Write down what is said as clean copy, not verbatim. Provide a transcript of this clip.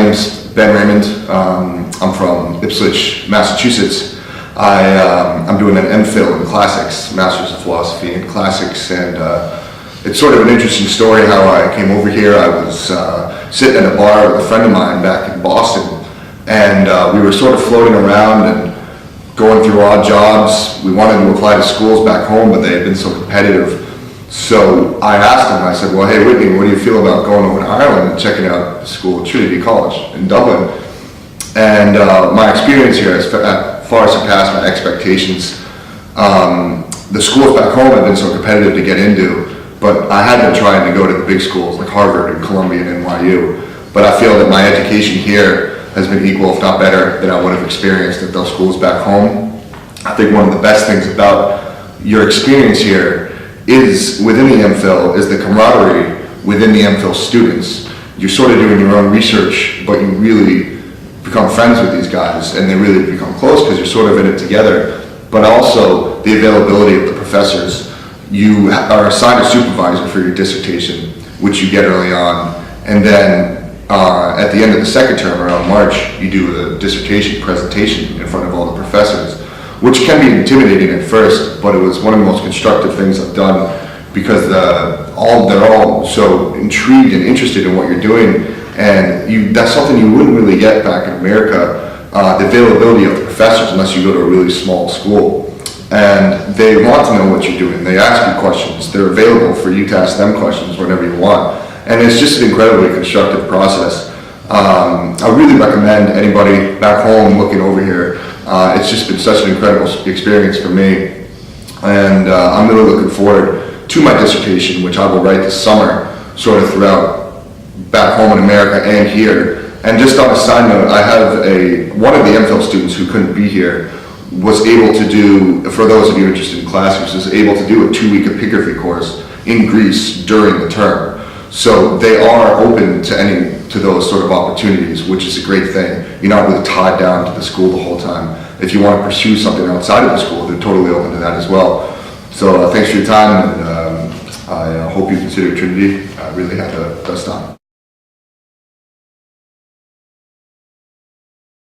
name's Ben Raymond. I'm from Ipswich, Massachusetts. I'm doing an M.Phil in Classics, Master's of Philosophy in Classics, and it's sort of an interesting story how I came over here. I was sitting at a bar with a friend of mine back in Boston, and we were sort of floating around and going through odd jobs. We wanted to apply to schools back home, but they had been so competitive. So I asked him, I said, well, hey, Whitney, what do you feel about going over to Ireland and checking out the school, Trinity College in Dublin? And my experience here has far surpassed my expectations. The schools back home have been so competitive to get into, but I had been trying to go to the big schools like Harvard and Columbia and NYU. But I feel that my education here has been equal, if not better, than I would have experienced at those schools back home. I think one of the best things about your experience here is within the M.Phil is the camaraderie within the M.Phil students. You're sort of doing your own research, but you really become friends with these guys, and they really become close because you're sort of in it together. But also the availability of the professors. You are assigned a supervisor for your dissertation, which you get early on, and then at the end of the second term, around March, you do a dissertation presentation in front of all the professors, which can be intimidating at first, but it was one of the most constructive things I've done because they're all so intrigued and interested in what you're doing, and that's something you wouldn't really get back in America, the availability of the professors, unless you go to a really small school. And they want to know what you're doing. They ask you questions. They're available for you to ask them questions whenever you want. And it's just an incredibly constructive process. I really recommend anybody back home looking over here. It's just been such an incredible experience for me. And I'm really looking forward to my dissertation, which I will write this summer, sort of throughout back home in America and here. And just on a side note, I have one of the M.Phil students who couldn't be here was able to do, for those of you interested in classics, was able to do a 2-week epigraphy course in Greece during the term. So they are open to those sort of opportunities, which is a great thing. You're not really tied down to the school the whole time. If you want to pursue something outside of the school, they're totally open to that as well. So thanks for your time, and I hope you consider Trinity. I really had the best time.